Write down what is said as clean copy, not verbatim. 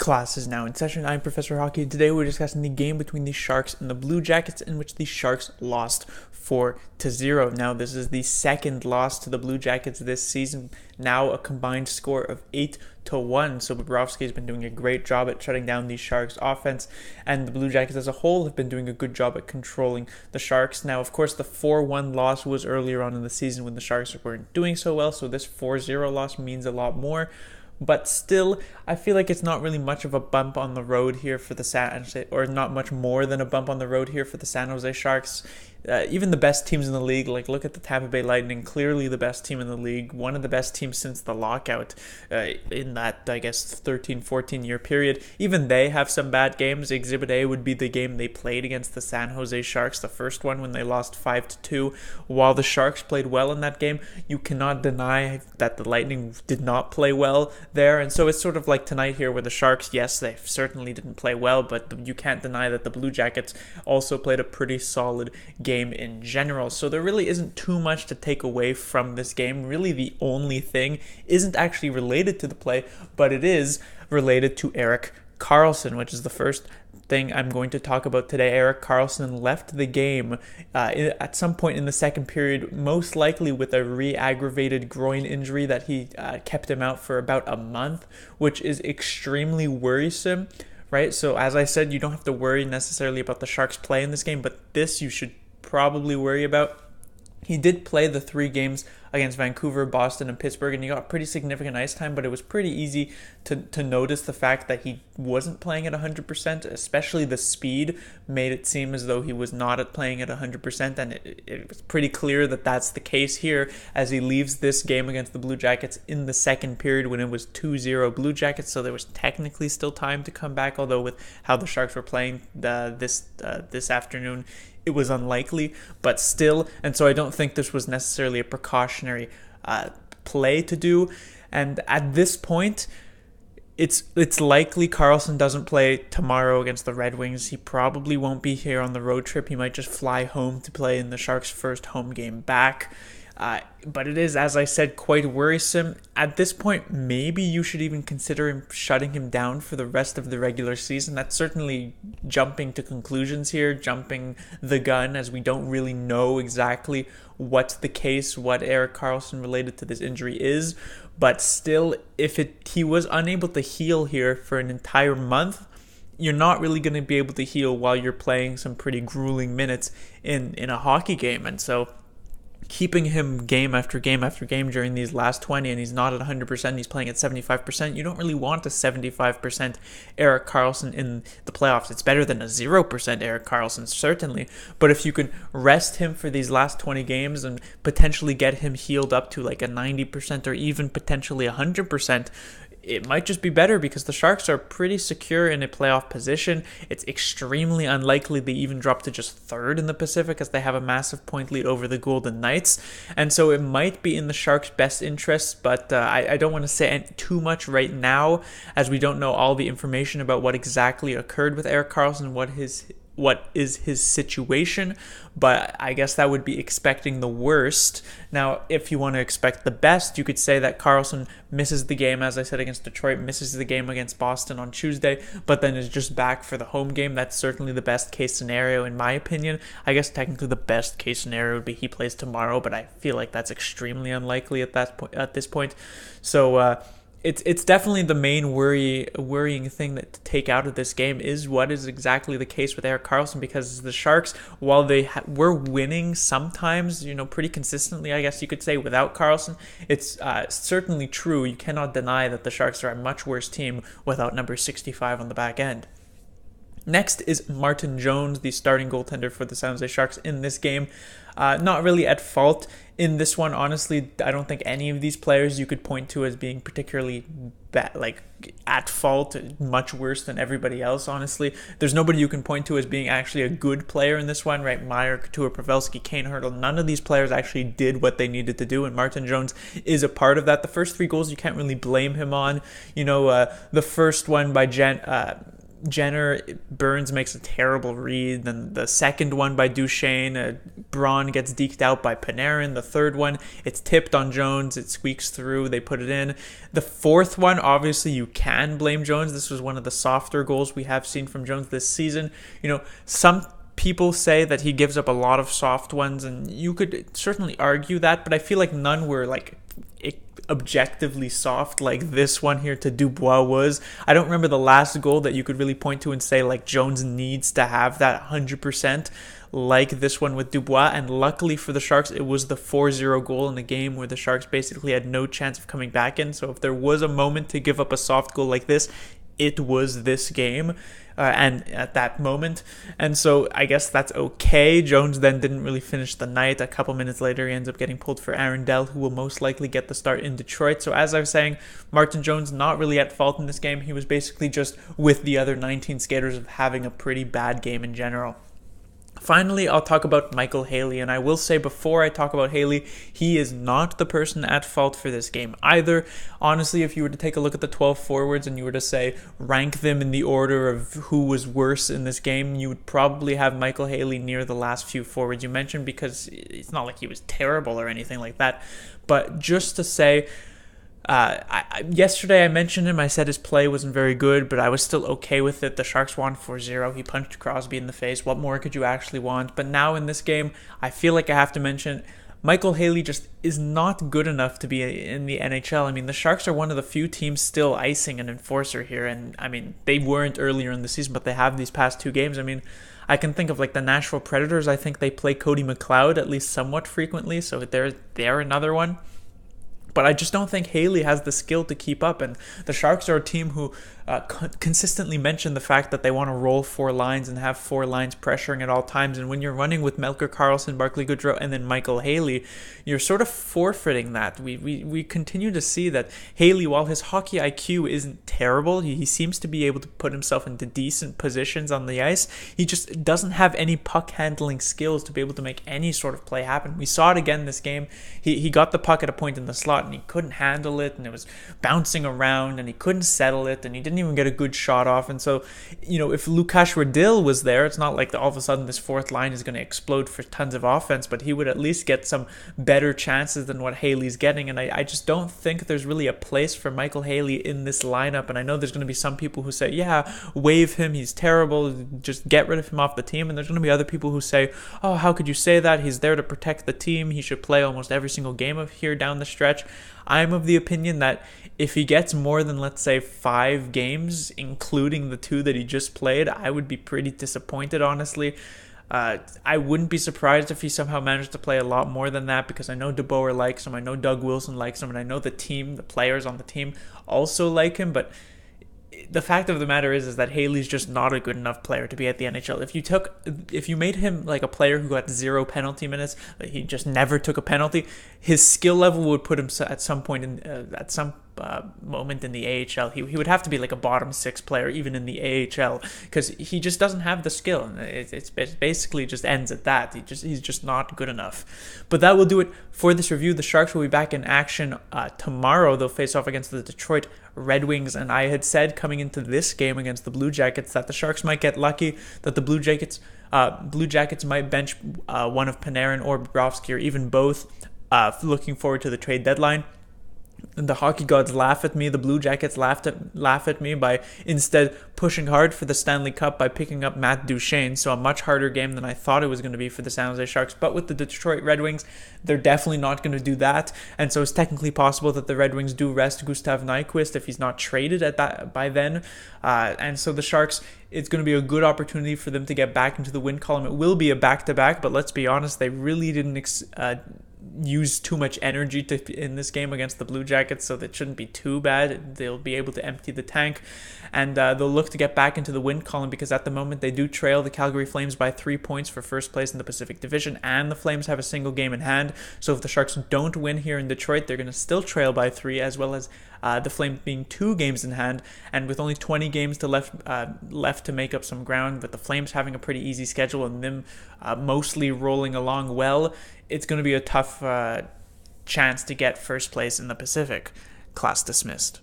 Class is now in session. I'm Professor Hockey. Today we're discussing the game between the Sharks and the Blue Jackets, in which the Sharks lost 4-0. Now, this is the second loss to the Blue Jackets this season. Now a combined score of 8-1. So Bobrovsky has been doing a great job at shutting down the Sharks' offense, and the Blue Jackets as a whole have been doing a good job at controlling the Sharks. Now, of course, the 4-1 loss was earlier on in the season when the Sharks weren't doing so well, so this 4-0 loss means a lot more. But still, I feel like it's not really much of a bump on the road here for the or not much more than a bump on the road here for the San Jose Sharks. Even the best teams in the league, like look at the Tampa Bay Lightning, clearly the best team in the league, one of the best teams since the lockout in that, I guess, 13-14 year period. Even they have some bad games. Exhibit A would be the game they played against the San Jose Sharks, the first one when they lost 5-2. While the Sharks played well in that game, you cannot deny that the Lightning did not play well there. And so it's sort of like tonight here where the Sharks, yes, they certainly didn't play well, but you can't deny that the Blue Jackets also played a pretty solid game in general. So there really isn't too much to take away from this game. Really, the only thing isn't actually related to the play, but it is related to Erik Carlsson, which is the first thing I'm going to talk about today. Erik Carlsson left the game at some point in the second period, most likely with a re-aggravated groin injury that he kept him out for about a month, which is extremely worrisome, right? So as I said, you don't have to worry necessarily about the Sharks' play in this game, but this you should probably worry about. He did play the 3 games against Vancouver, Boston, and Pittsburgh, and he got pretty significant ice time, but it was pretty easy to notice the fact that he wasn't playing at 100%, especially the speed made it seem as though he was not playing at 100%, and it was pretty clear that that's the case here as he leaves this game against the Blue Jackets in the second period when it was 2-0 Blue Jackets, so there was technically still time to come back, although with how the Sharks were playing this afternoon, it was unlikely, but still. And so I don't think this was necessarily a precautionary play to do. And at this point, it's likely Carlsson doesn't play tomorrow against the Red Wings. He probably won't be here on the road trip. He might just fly home to play in the Sharks' first home game back. But it is, as I said, quite worrisome. At this point, maybe you should even consider shutting him down for the rest of the regular season. That's certainly jumping to conclusions here, jumping the gun, as we don't really know exactly what's the case, what Erik Carlsson related to this injury is. But still, if he was unable to heal here for an entire month, you're not really going to be able to heal while you're playing some pretty grueling minutes in a hockey game. And so keeping him game after game after game during these last 20, and he's not at 100%, he's playing at 75%, you don't really want a 75% Erik Carlsson in the playoffs. It's better than a 0% Erik Carlsson, certainly, but if you can rest him for these last 20 games and potentially get him healed up to like a 90% or even potentially 100%, it might just be better because the Sharks are pretty secure in a playoff position. It's extremely unlikely they even drop to just third in the Pacific as they have a massive point lead over the Golden Knights. And so it might be in the Sharks' best interests, but I don't want to say too much right now as we don't know all the information about what exactly occurred with Erik Carlsson, what is his situation, but I guess that would be expecting the worst. Now, if you want to expect the best, you could say that Carlsson misses the game, as I said, against Detroit, misses the game against Boston on Tuesday, but then is just back for the home game. That's certainly the best case scenario, in my opinion. I guess technically the best case scenario would be he plays tomorrow, but I feel like that's extremely unlikely at this point. So, It's definitely the main worrying thing that to take out of this game is what is exactly the case with Erik Carlsson, because the Sharks, while they were winning sometimes, pretty consistently, I guess you could say, without Carlsson, it's certainly true. You cannot deny that the Sharks are a much worse team without number 65 on the back end. Next is Martin Jones, the starting goaltender for the San Jose Sharks in this game. Not really at fault in this one, honestly. I don't think any of these players you could point to as being particularly at fault, much worse than everybody else, honestly. There's nobody you can point to as being actually a good player in this one, right? Meyer, Couture, Pavelski, Kane, Hurdle, none of these players actually did what they needed to do, and Martin Jones is a part of that. The first 3 goals you can't really blame him on. The first one by Jenner, Burns makes a terrible read. Then the second one by Duchesne, Braun gets deked out by Panarin. The third one, it's tipped on Jones. It squeaks through. They put it in. The fourth one, obviously, you can blame Jones. This was one of the softer goals we have seen from Jones this season. Some people say that he gives up a lot of soft ones, and you could certainly argue that, but I feel like none were objectively soft like this one here to Dubois was. I don't remember the last goal that you could really point to and say Jones needs to have that 100% like this one with Dubois. And luckily for the Sharks, it was the 4-0 goal in a game where the Sharks basically had no chance of coming back in. So if there was a moment to give up a soft goal like this, it was this game and at that moment. And so I guess that's okay. Jones then didn't really finish the night. A couple minutes later, he ends up getting pulled for Arundel, who will most likely get the start in Detroit. So as I was saying, Martin Jones not really at fault in this game. He was basically just with the other 19 skaters of having a pretty bad game in general. Finally, I'll talk about Micheal Haley, and I will say before I talk about Haley, he is not the person at fault for this game either. Honestly, if you were to take a look at the 12 forwards and you were to say rank them in the order of who was worse in this game, you would probably have Micheal Haley near the last few forwards you mentioned, because it's not like he was terrible or anything like that. But just to say, yesterday I mentioned him. I said his play wasn't very good, but I was still okay with it. The Sharks won 4-0. He punched Crosby in the face. What more could you actually want? But now in this game, I feel like I have to mention Micheal Haley just is not good enough to be in the NHL. I mean, the Sharks are one of the few teams still icing an enforcer here. And, I mean, they weren't earlier in the season, but they have these past two games. I mean, I can think of the Nashville Predators. I think they play Cody McLeod at least somewhat frequently. So they're another one. But I just don't think Haley has the skill to keep up. And the Sharks are a team who consistently mention the fact that they want to roll four lines and have four lines pressuring at all times. And when you're running with Melker Carlsson, Barclay Goodrow, and then Micheal Haley, you're sort of forfeiting that. We continue to see that Haley, while his hockey IQ isn't terrible, he seems to be able to put himself into decent positions on the ice. He just doesn't have any puck handling skills to be able to make any sort of play happen. We saw it again this game. He got the puck at a point in the slot and he couldn't handle it, and it was bouncing around and he couldn't settle it, and he didn't even get a good shot off. And so, if Lukáš Radil was there, it's not like all of a sudden this fourth line is going to explode for tons of offense, but he would at least get some better chances than what Haley's getting. And I just don't think there's really a place for Micheal Haley in this lineup. And I know there's going to be some people who say, yeah, waive him, he's terrible, just get rid of him off the team. And there's going to be other people who say, oh, how could you say that? He's there to protect the team. He should play almost every single game of here down the stretch. I'm of the opinion that if he gets more than, let's say, 5 games, including the 2 that he just played, I would be pretty disappointed, honestly. I wouldn't be surprised if he somehow managed to play a lot more than that, because I know DeBoer likes him, I know Doug Wilson likes him, and I know the players on the team also like him, but the fact of the matter is that Haley's just not a good enough player to be at the NHL. If you made him like a player who got 0 penalty minutes, he just never took a penalty, his skill level would put him at some point at some moment in the AHL. He would have to be like a bottom 6 player even in the AHL, because he just doesn't have the skill, and it basically just ends at that. He's just not good enough. But that will do it for this review. The Sharks will be back in action tomorrow. They'll face off against the Detroit Red Wings, and I had said coming into this game against the Blue Jackets that the Sharks might get lucky, that the Blue Jackets might bench one of Panarin or Bobrovsky, or even both, looking forward to the trade deadline. And the hockey gods laugh at me. The Blue Jackets laugh at me by instead pushing hard for the Stanley Cup by picking up Matt Duchesne. So a much harder game than I thought it was going to be for the San Jose Sharks. But with the Detroit Red Wings, they're definitely not going to do that. And so it's technically possible that the Red Wings do rest Gustav Nyquist if he's not traded by then. And so the Sharks, it's going to be a good opportunity for them to get back into the win column. It will be a back-to-back, but let's be honest, they really didn't use too much energy in this game against the Blue Jackets, so that shouldn't be too bad. They'll be able to empty the tank, and they'll look to get back into the win column, because at the moment they do trail the Calgary Flames by 3 points for first place in the Pacific Division, and the Flames have a single game in hand. So if the Sharks don't win here in Detroit, they're going to still trail by 3, as well as the Flames being 2 games in hand, and with only 20 games left to make up some ground, but the Flames having a pretty easy schedule and them mostly rolling along well, it's going to be a tough chance to get first place in the Pacific. Class dismissed.